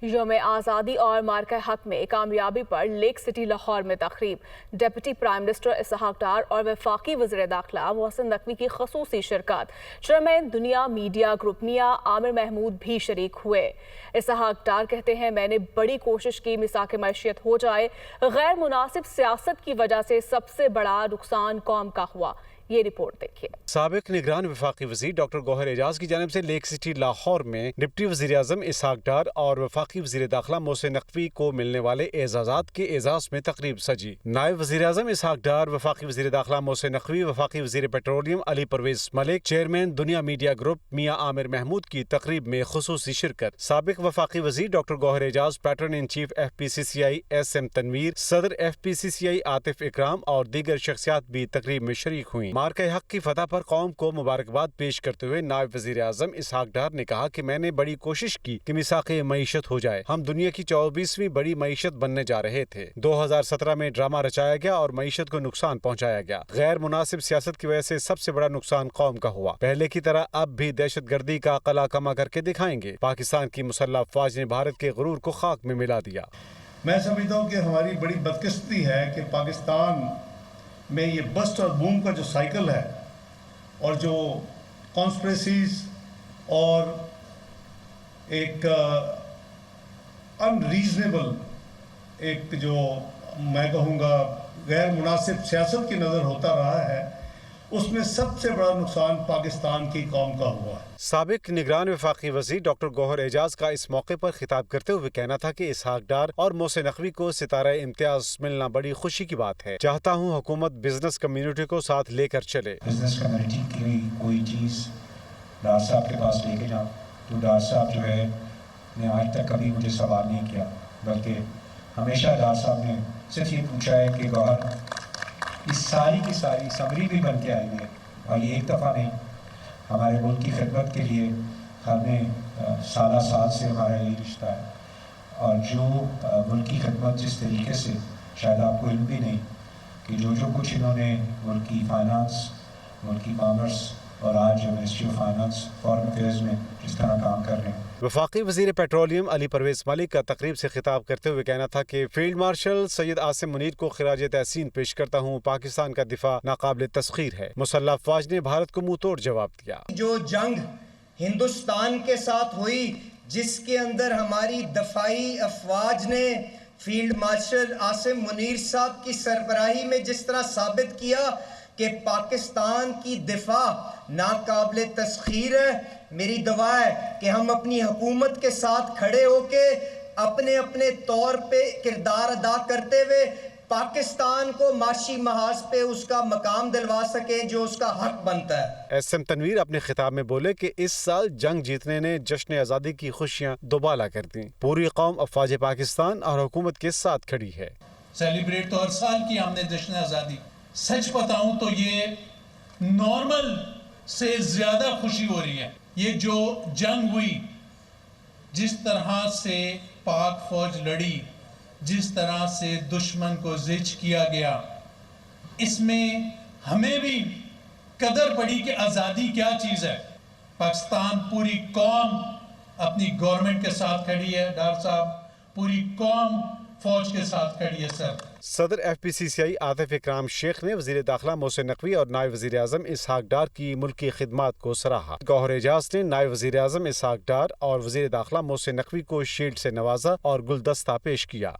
یوم آزادی اور مارکہ حق میں کامیابی پر لیک سٹی لاہور میں تقریب، deputy prime minister Ishaq Dar اور وفاقی وزیر داخلہ محسن نقوی کی خصوصی شرکت۔ چیئرمین دنیا میڈیا گروپ میاں عامر محمود بھی شریک ہوئے۔ اسحاق ڈار کہتے ہیں، میں نے بڑی کوشش کی مساق معیشت ہو جائے، غیر مناسب سیاست کی وجہ سے سب سے بڑا نقصان قوم کا ہوا۔ یہ رپورٹ دیکھیے۔ سابق نگران وفاقی وزیر ڈاکٹر گوہر اعجاز کی جانب سے لیک سٹی لاہور میں ڈپٹی وزیر اعظم اسحاق ڈار اور وفاقی وزیر داخلہ محسن نقوی کو ملنے والے اعزازات کے اعزاز میں تقریب سجی۔ نائب وزیر اعظم اسحاق ڈار، وفاقی وزیر داخلہ محسن نقوی، وفاقی وزیر پیٹرولیم علی پرویز ملک، چیئرمین دنیا میڈیا گروپ میاں عامر محمود کی تقریب میں خصوصی شرکت۔ سابق وفاقی وزیر doctor Gohar Ejaz, patron in chief F P C C I S M Tanveer, صدر ایف پی سی سی آئی عاطف اکرام اور دیگر شخصیات بھی تقریب میں شریک ہوئیں۔ مارکہ حق کی فتح پر قوم کو مبارکباد پیش کرتے ہوئے نائب وزیر اعظم اسحاق ڈار نے کہا کہ میں نے بڑی کوشش کی کہ مساق معیشت ہو جائے۔ ہم دنیا کی 24ویں بڑی معیشت بننے جا رہے تھے۔ 2017 میں ڈرامہ رچایا گیا اور معیشت کو نقصان پہنچایا گیا۔ غیر مناسب سیاست کی وجہ سے سب سے بڑا نقصان قوم کا ہوا۔ پہلے کی طرح اب بھی دہشت گردی کا قلعہ کما کر کے دکھائیں گے۔ پاکستان کی مسلح افواج نے بھارت کے غرور کو خاک میں ملا دیا۔ میں سمجھتا ہوں کہ ہماری بڑی بدقسمتی ہے کہ پاکستان میں یہ بسٹ اور بوم کا جو سائیکل ہے اور جو کانسپریسیز اور ایک انریزنیبل ایک جو میں کہوں گا غیر مناسب سیاست کی نظر ہوتا رہا ہے، اس میں سب سے بڑا نقصان پاکستان کی قوم کا ہوا ہے۔ سابق نگران وفاقی وزیر ڈاکٹر گوہر اعجاز کا اس موقع پر خطاب کرتے ہوئے کہنا تھا کہ اسحاق ڈار اور محسن نقوی کو ستارہ امتیاز ملنا بڑی خوشی کی بات ہے۔ چاہتا ہوں حکومت بزنس کمیونٹی کو ساتھ لے کر چلے۔ بزنس کمیونٹی کی کوئی چیز ڈار صاحب کے پاس لے کے جاؤں تو ڈار صاحب جو ہے نے آج تک کبھی مجھے سوال نہیں کیا، بلکہ ہمیشہ ڈار صاحب نے صرف یہ پوچھا ہے کہ گوہر اس ساری کی ساری سمری بھی بن کے آئی ہے، اور یہ ایک دفعہ نہیں، ہمارے ملک کی خدمت کے لیے ہم نے سالہ سال سے ہمارا یہ رشتہ ہے، اور جو ملک کی خدمت جس طریقے سے شاید آپ کو علم بھی نہیں کہ جو کچھ انہوں نے ملک کی فائنانس، ملک کی کامرس اور آج جو ministry of finance foreign affairs میں جس طرح کام کر رہے ہیں۔ وفاقی وزیر پیٹرولیم علی پرویز ملک کا تقریب سے خطاب کرتے ہوئے کہنا تھا کہ فیلڈ مارشل سید عاصم منیر کو خراج تحسین پیش کرتا ہوں۔ پاکستان کا دفاع ناقابل تسخیر ہے۔ مسلح افواج نے بھارت کو منہ توڑ جواب دیا۔ جو جنگ ہندوستان کے ساتھ ہوئی، جس کے اندر ہماری دفاعی افواج نے فیلڈ مارشل عاصم منیر صاحب کی سربراہی میں جس طرح ثابت کیا کہ پاکستان کی دفاع ناقابل تسخیر ہے، میری دعا ہے کہ ہم اپنی حکومت کے ساتھ کھڑے ہو کے اپنے اپنے طور پہ کردار ادا کرتے ہوئے پاکستان کو معاشی محاذ پہ اس کا مقام دلوا سکیں جو اس کا حق بنتا ہے۔ ایس ایم تنویر اپنے خطاب میں بولے کہ اس سال جنگ جیتنے نے جشن آزادی کی خوشیاں دوبالا کر دیں۔ پوری قوم افواج پاکستان اور حکومت کے ساتھ کھڑی ہے۔ سیلیبریٹ تو ہر سال کی ہم نے جشن آزادی، سچ بتاؤں تو یہ نارمل سے زیادہ خوشی ہو رہی ہے۔ یہ جو جنگ ہوئی، جس طرح سے پاک فوج لڑی، جس طرح سے دشمن کو زچ کیا گیا، اس میں ہمیں بھی قدر پڑی کہ آزادی کیا چیز ہے۔ پاکستان پوری قوم اپنی گورنمنٹ کے ساتھ کھڑی ہے، ڈار صاحب، پوری قوم فوج کے ساتھ کھڑی ہے سر۔ صدر ایف پی سی سی آئی عاطف اکرام شیخ نے وزیر داخلہ محسن نقوی اور نائب وزیر اعظم اسحاق ڈار کی ملکی خدمات کو سراہا۔ گوہر اعجاز نے نائب وزیر اعظم اسحاق ڈار اور وزیر داخلہ محسن نقوی کو شیلڈ سے نوازا اور گلدستہ پیش کیا۔